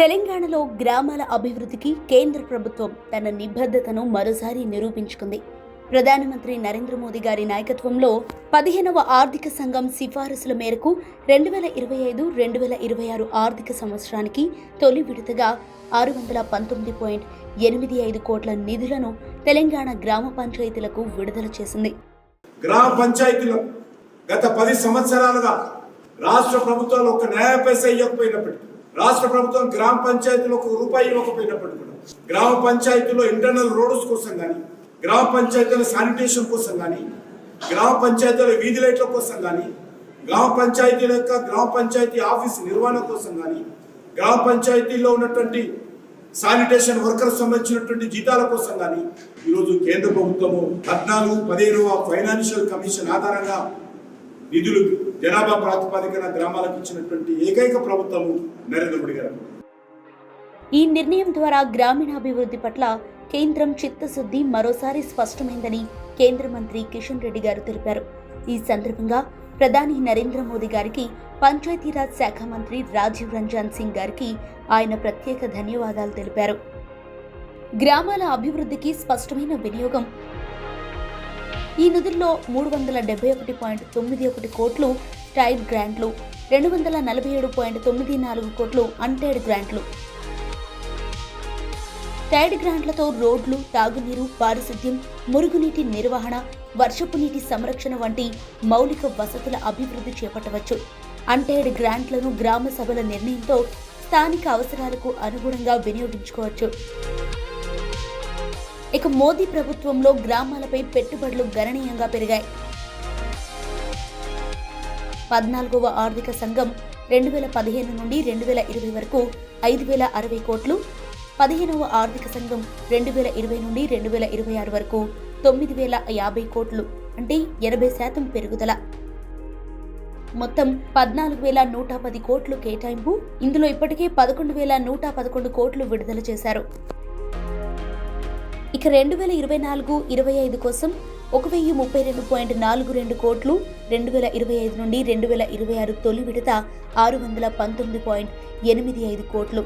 తెలంగాణలో గ్రామాల అభివృద్ధికి కేంద్ర ప్రభుత్వం తన నిబద్ధతను మరోసారి నిరూపించుకుంది. ప్రధానమంత్రి నరేంద్ర మోదీ గారి నాయకత్వంలో 15వ ఆర్థిక సంఘం సిఫారసుల మేరకు 2025-2026 ఆర్థిక సంవత్సరానికి తొలి విడతగా 619.85 కోట్ల నిధులను తెలంగాణ గ్రామ పంచాయతీలకు విడుదల చేసింది. గ్రామ పంచాయతీలు గత 10 సంవత్సరాలుగా రాష్ట్ర ప్రభుత్వాలు ఒక న్యాయ పైసా ఇవ్వకపోయినప్పటికీ, రాష్ట్ర ప్రభుత్వం గ్రామ పంచాయతీలో ఒక రూపాయి ఇవ్వకపోయినప్పటికీ గ్రామ పంచాయతీలో ఇంటర్నల్ రోడ్స్ కోసం కానీ, గ్రామ పంచాయతీల శానిటేషన్ కోసం కానీ, గ్రామ పంచాయతీల వీధి లైట్ల కోసం కానీ, గ్రామ పంచాయతీల యొక్క గ్రామ పంచాయతీ ఆఫీస్ నిర్వహణ కోసం కానీ, గ్రామ పంచాయతీలో ఉన్నటువంటి శానిటేషన్ వర్కర్స్ సంబంధించినటువంటి జీతాల కోసం కానీ ఈరోజు కేంద్ర ప్రభుత్వము 14-15వ ఫైనాన్షియల్ కమిషన్ ఆధారంగా నిధులు జనాభా ప్రాతిపదికన గ్రామాలకు ఇచ్చినటువంటి ఏకైక ప్రభుత్వము నరేంద్ర మోడీ గారు. ఈ నిర్ణయం ద్వారా గ్రామీణాభివృద్ధి పట్ల కేంద్రం చిత్తశుద్ధి మరోసారి స్పష్టమైందని కేంద్ర మంత్రి కిషన్ రెడ్డి గారు తెలిపారు. ఈ సందర్భంగా ప్రధాని నరేంద్ర మోదీ గారికి, పంచాయతీరాజ్ శాఖ మంత్రి రాజీవ్ రంజన్ సింగ్ గారికి ఆయన ప్రత్యేక ధన్యవాదాలు తెలిపారు. గ్రామాల అభివృద్ధికి స్పష్టమైన వినియోగం. ఈ నిధుల్లో 371.91 కోట్లు టైడ్ గ్రాంట్లు, 247.94 కోట్లు అన్టైడ్ గ్రాంట్లు. టైడ్ గ్రాంట్లతో రోడ్లు, తాగునీరు, పారిశుద్ధ్యం, మురుగునీటి నిర్వహణ, వర్షపు నీటి సంరక్షణ వంటి మౌలిక వసతుల అభివృద్ధి చేపట్టవచ్చు. అన్టైడ్ గ్రాంట్లను గ్రామ సభల నిర్ణయంతో స్థానిక అవసరాలకు అనుగుణంగా వినియోగించుకోవచ్చు. ఇక మోదీ ప్రభుత్వంలో గ్రామాలపై పెట్టుబడులు గణనీయంగా పెరిగాయి. 14వ ఆర్థిక సంఘం 2015 నుండి 2020 వరకు 5,060 కోట్లు, 15వ ఆర్థిక సంఘం 2020 నుండి 2026 వరకు 9,050 కోట్లు, అంటే 80% పెరుగుదల. మొత్తం 14,110 కోట్లు కేటాయింపు. ఇందులో ఇప్పటికే 11,111 కోట్లు విడుదల చేశారు. ఇక 2024-25 కోసం 1,032.42 కోట్లు, 2025 నుండి 2026 తొలి విడత 619.85 కోట్లు.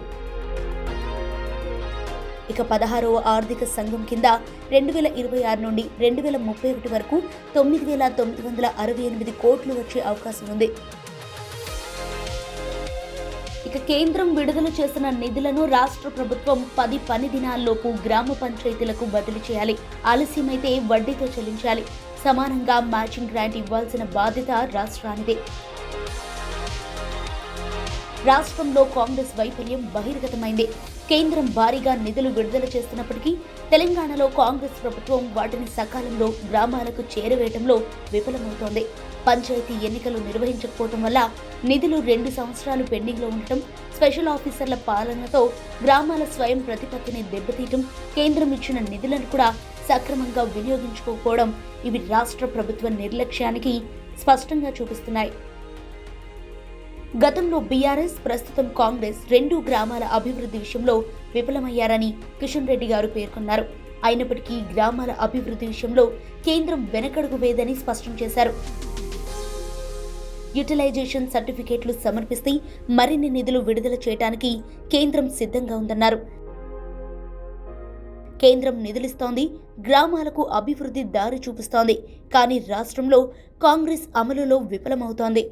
ఇక 16వ ఆర్థిక సంఘం కింద 2026 నుండి 2031 వరకు 9,968 కోట్లు వచ్చే అవకాశం ఉంది. ఇక కేంద్రం విడుదల చేసిన నిధులను రాష్ట్ర ప్రభుత్వం 10 పని దినాల్లోపు గ్రామ పంచాయతీలకు బదిలీ చేయాలి. ఆలస్యమైతే వడ్డీతో చెల్లించాలి. సమానంగా మ్యాచింగ్ గ్రాంట్ ఇవ్వాల్సిన బాధ్యత రాష్ట్రానిదే. రాష్ట్రంలో కాంగ్రెస్ వైఫల్యం బహిర్గతమైంది. కేంద్రం భారీగా నిధులు విడుదల చేస్తున్నప్పటికీ తెలంగాణలో కాంగ్రెస్ ప్రభుత్వం వాటిని సకాలంలో గ్రామాలకు చేరవేయడంలో విఫలమవుతోంది. పంచాయతీ ఎన్నికలు నిర్వహించకపోవడం వల్ల నిధులు 2 సంవత్సరాలు పెండింగ్లో ఉండటం, స్పెషల్ ఆఫీసర్ల పాలనతో గ్రామాల స్వయం ప్రతిపత్తిని దెబ్బతీయటం, కేంద్రం ఇచ్చిన నిధులను కూడా సక్రమంగా వినియోగించుకోకపోవడం ఇవి రాష్ట్ర ప్రభుత్వ నిర్లక్ష్యానికి స్పష్టంగా చూపిస్తున్నాయి. గతంలో బీఆర్ఎస్, ప్రస్తుతం కాంగ్రెస్ 2 గ్రామాల అభివృద్ధి విషయంలో విఫలమయ్యారని కిషన్ రెడ్డి గారు పేర్కొన్నారు. అయినప్పటికీ గ్రామాల అభివృద్ధి విషయంలో కేంద్రం వెనకడుగు వేదని స్పష్టం చేశారు. యూటిలైజేషన్ సర్టిఫికేట్లు సమర్పిస్తే మరిన్ని నిధులు విడుదల చేయడానికి కేంద్రం సిద్ధంగా ఉందన్నారు. కేంద్రం నిధులిస్తోంది, గ్రామాలకు అభివృద్ధి దారి చూపిస్తోంది. కానీ రాష్ట్రంలో కాంగ్రెస్ అమలులో విఫలమవుతోంది.